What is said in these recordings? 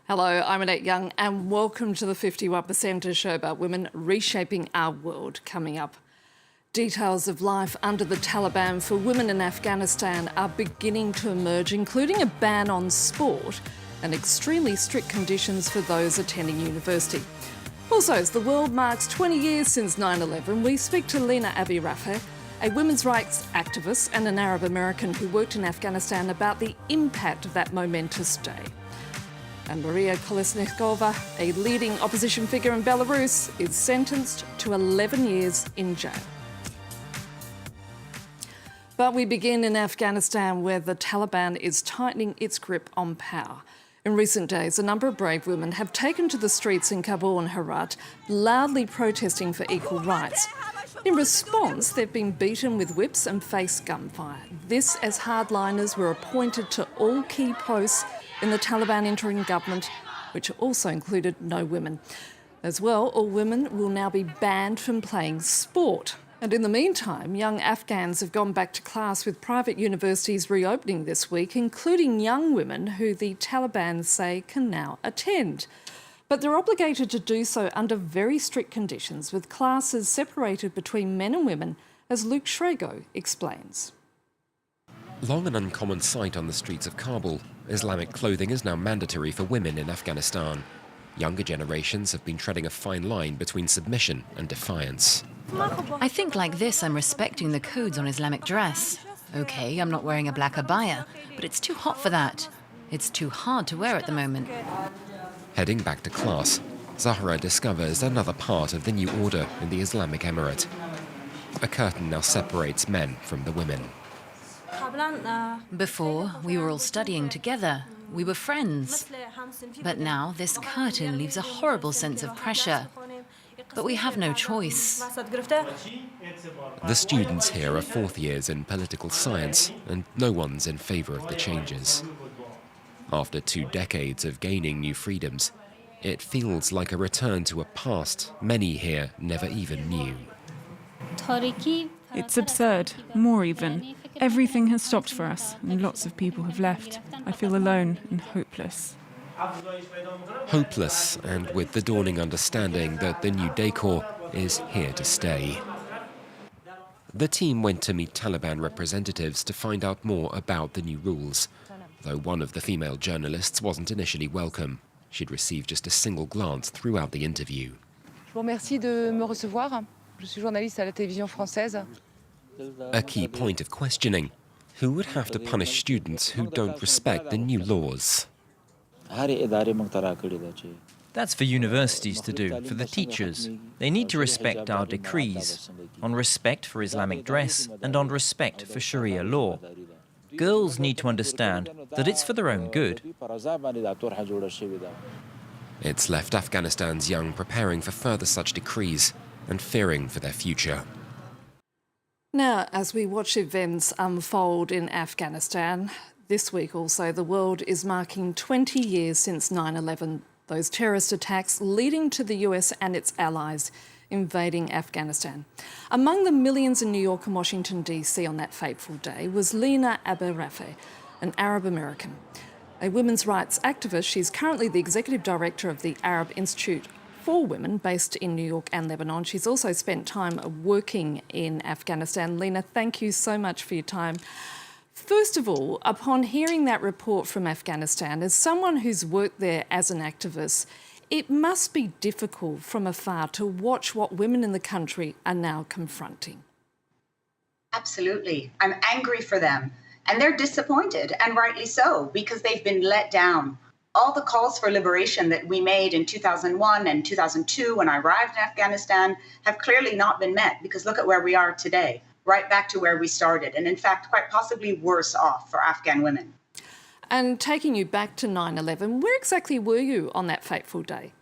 Hello, I'm Annette Young and welcome to the 51%, a show about women reshaping our world. Coming up, details of life under the Taliban for women in Afghanistan are beginning to emerge, including a ban on sport and extremely strict conditions for those attending university. Also, as the world marks 20 years since 9/11, we speak to Lena Abi Rafeh, a women's rights activist and an Arab American who worked in Afghanistan, about the impact of that momentous day. And Maria Kolesnikova, a leading opposition figure in Belarus, is sentenced to 11 years in jail. But we begin in Afghanistan, where the Taliban is tightening its grip on power. In recent days, a number of brave women have taken to the streets in Kabul and Herat, loudly protesting for equal rights. In response, they've been beaten with whips and faced gunfire. This as hardliners were appointed to all key posts in the Taliban interim government, which also included no women. As well, all women will now be banned from playing sport. And in the meantime, young Afghans have gone back to class, with private universities reopening this week, including young women who the Taliban say can now attend. But they're obligated to do so under very strict conditions, with classes separated between men and women, as Luke Shrego explains. Long an uncommon sight on the streets of Kabul, Islamic clothing is now mandatory for women in Afghanistan. Younger generations have been treading a fine line between submission and defiance. I think like this I'm respecting the codes on Islamic dress. OK, I'm not wearing a black abaya, but it's too hot for that. It's too hard to wear at the moment. Heading back to class, Zahra discovers another part of the new order in the Islamic Emirate. A curtain now separates men from the women. Before, we were all studying together. We were friends. But now this curtain leaves a horrible sense of pressure. But we have no choice. The students here are fourth years in political science, and no one's in favour of the changes. After 2 decades of gaining new freedoms, it feels like a return to a past many here never even knew. It's absurd, more even. Everything has stopped for us, and lots of people have left. I feel alone and hopeless. Hopeless, and with the dawning understanding that the new decor is here to stay. The team went to meet Taliban representatives to find out more about the new rules, though one of the female journalists wasn't initially welcome. She'd received just a single glance throughout the interview. Je vous remercie de me recevoir. Je suis journaliste à la télévision française. A key point of questioning: who would have to punish students who don't respect the new laws? That's for universities to do, for the teachers. They need to respect our decrees, on respect for Islamic dress and on respect for Sharia law. Girls need to understand that it's for their own good. It's left Afghanistan's young preparing for further such decrees and fearing for their future. Now, as we watch events unfold in Afghanistan, this week also the world is marking 20 years since 9/11, those terrorist attacks leading to the US and its allies invading Afghanistan. Among the millions in New York and Washington, D.C. on that fateful day was Lena Abi Rafeh, an Arab American. A women's rights activist, she's currently the executive director of the Arab Institute for Women, based in New York and Lebanon. She's also spent time working in Afghanistan. Lena, thank you so much for your time. First of all, upon hearing that report from Afghanistan, as someone who's worked there as an activist, it must be difficult from afar to watch what women in the country are now confronting. Absolutely. I'm angry for them. And they're disappointed, and rightly so, because they've been let down. All the calls for liberation that we made in 2001 and 2002 when I arrived in Afghanistan have clearly not been met, because look at where we are today, right back to where we started, and in fact, quite possibly worse off for Afghan women. And taking you back to 9/11, where exactly were you on that fateful day?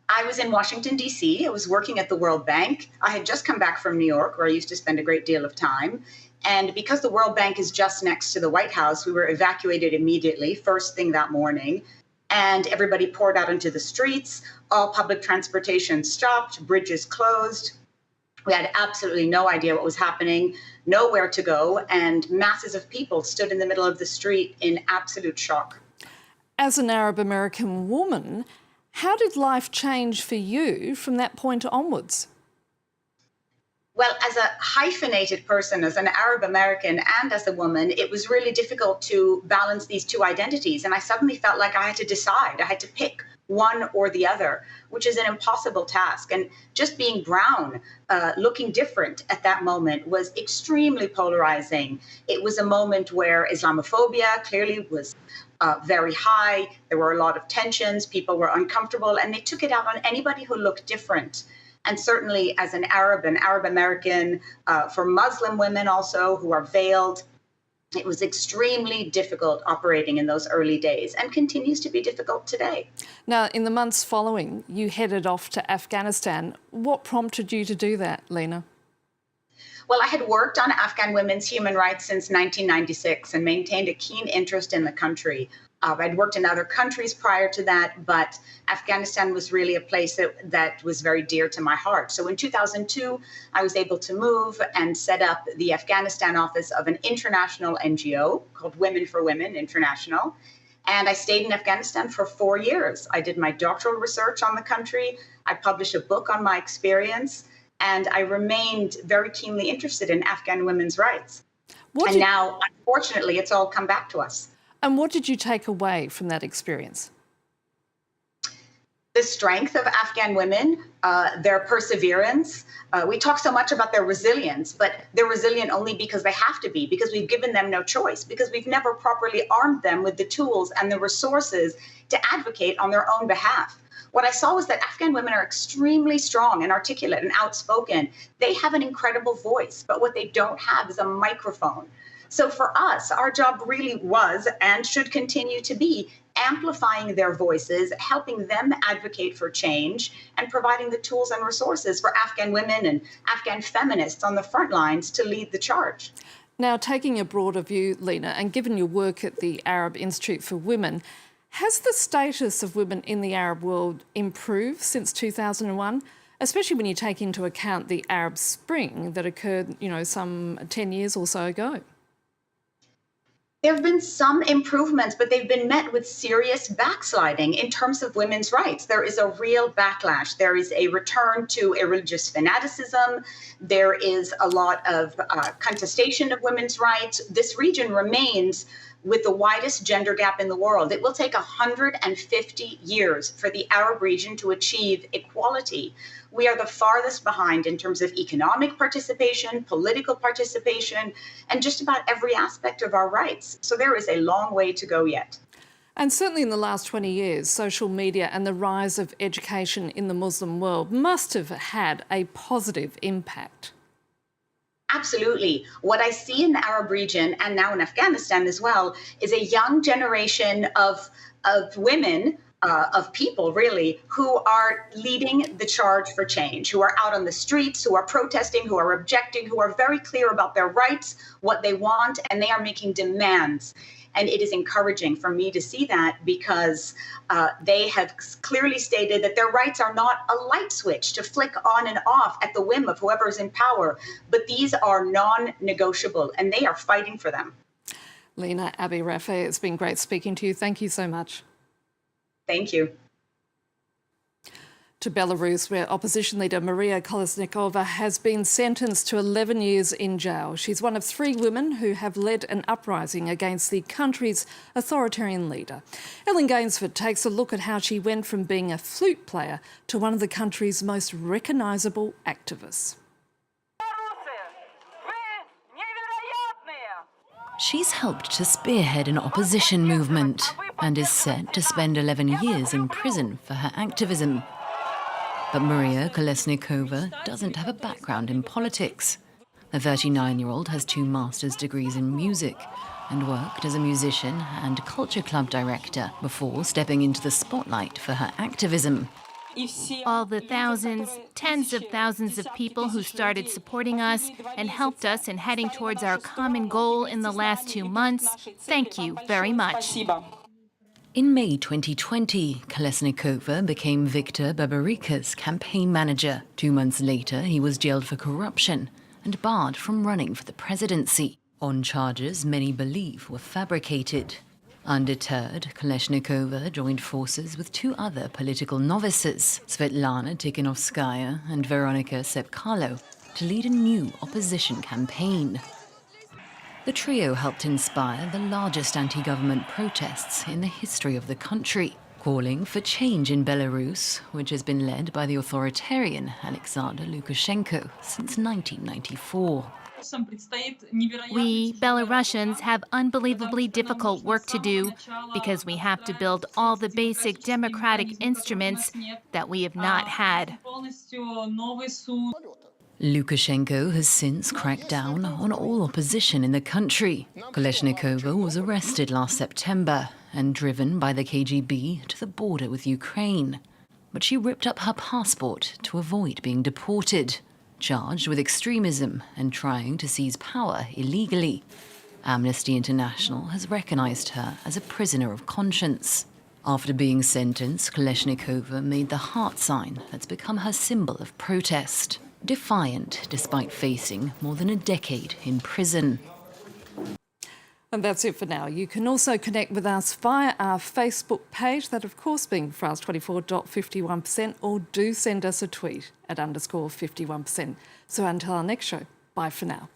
I was in Washington, D.C. I was working at the World Bank. I had just come back from New York, where I used to spend a great deal of time. And because the World Bank is just next to the White House, we were evacuated immediately, first thing that morning. And everybody poured out into the streets. All public transportation stopped, bridges closed. We had absolutely no idea what was happening, nowhere to go, and masses of people stood in the middle of the street in absolute shock. as an Arab American woman, how did life change for you from that point onwards? Well, as a hyphenated person, as an Arab American and as a woman, it was really difficult to balance these two identities. And I suddenly felt like I had to decide. I had to pick one or the other, which is an impossible task. And just being brown, looking different at that moment was extremely polarizing. It was a moment where Islamophobia clearly was very high. There were a lot of tensions. People were uncomfortable, and they took it out on anybody who looked different. And certainly as an Arab American, for Muslim women also who are veiled, it was extremely difficult operating in those early days and continues to be difficult today. Now, in the months following, you headed off to Afghanistan. What prompted you to do that, Lena? Well, I had worked on Afghan women's human rights since 1996 and maintained a keen interest in the country. I'd worked in other countries prior to that, but Afghanistan was really a place that was very dear to my heart. So in 2002, I was able to move and set up the Afghanistan office of an international NGO called Women for Women International. And I stayed in Afghanistan for 4 years. I did my doctoral research on the country. I published a book on my experience, and I remained very keenly interested in Afghan women's rights. And now, unfortunately, it's all come back to us. And what did you take away from that experience? The strength of Afghan women, their perseverance. We talk so much about their resilience, but they're resilient only because they have to be, because we've given them no choice, because we've never properly armed them with the tools and the resources to advocate on their own behalf. What I saw was that Afghan women are extremely strong and articulate and outspoken. They have an incredible voice, but what they don't have is a microphone. So for us, our job really was and should continue to be amplifying their voices, helping them advocate for change, and providing the tools and resources for Afghan women and Afghan feminists on the front lines to lead the charge. Now, taking a broader view, Lena, and given your work at the Arab Institute for Women, has the status of women in the Arab world improved since 2001? Especially when you take into account the Arab Spring that occurred, some 10 years or so ago. There have been some improvements, but they've been met with serious backsliding in terms of women's rights. There is a real backlash. There is a return to a religious fanaticism. There is a lot of contestation of women's rights. This region remains with the widest gender gap in the world. It will take 150 years for the Arab region to achieve equality. We are the farthest behind in terms of economic participation, political participation, and just about every aspect of our rights. So there is a long way to go yet. And certainly in the last 20 years, social media and the rise of education in the Muslim world must have had a positive impact. Absolutely. What I see in the Arab region and now in Afghanistan as well is a young generation of women, of people really, who are leading the charge for change, who are out on the streets, who are protesting, who are objecting, who are very clear about their rights, what they want, and they are making demands. And it is encouraging for me to see that because they have clearly stated that their rights are not a light switch to flick on and off at the whim of whoever is in power, but these are non-negotiable and they are fighting for them. Lena Abi Rafeh, it's been great speaking to you. Thank you so much. Thank you. To Belarus, where opposition leader Maria Kolesnikova has been sentenced to 11 years in jail. She's one of 3 women who have led an uprising against the country's authoritarian leader. Ellen Gainsford takes a look at how she went from being a flute player to one of the country's most recognisable activists. She's helped to spearhead an opposition movement and is set to spend 11 years in prison for her activism. But Maria Kolesnikova doesn't have a background in politics. The 39-year-old has 2 master's degrees in music and worked as a musician and culture club director before stepping into the spotlight for her activism. All the thousands, tens of thousands of people who started supporting us and helped us in heading towards our common goal in the last 2 months, thank you very much. In May 2020, Kolesnikova became Viktor Babarika's campaign manager. 2 months later, he was jailed for corruption and barred from running for the presidency on charges many believe were fabricated. Undeterred, Kaleshnikova joined forces with two other political novices, Svetlana Tikhanovskaya and Veronika Sepkalo, to lead a new opposition campaign. The trio helped inspire the largest anti-government protests in the history of the country, calling for change in Belarus, which has been led by the authoritarian Alexander Lukashenko since 1994. We, Belarusians, have unbelievably difficult work to do because we have to build all the basic democratic instruments that we have not had. Lukashenko has since cracked down on all opposition in the country. Kaleshnikova was arrested last September and driven by the KGB to the border with Ukraine. But she ripped up her passport to avoid being deported, charged with extremism and trying to seize power illegally. Amnesty International has recognized her as a prisoner of conscience. After being sentenced, Kaleshnikova made the heart sign that's become her symbol of protest, defiant despite facing more than a decade in prison. And that's it for now. You can also connect with us via our Facebook page, that of course being France24.51%, or do send us a tweet at _51%. So until our next show, bye for now.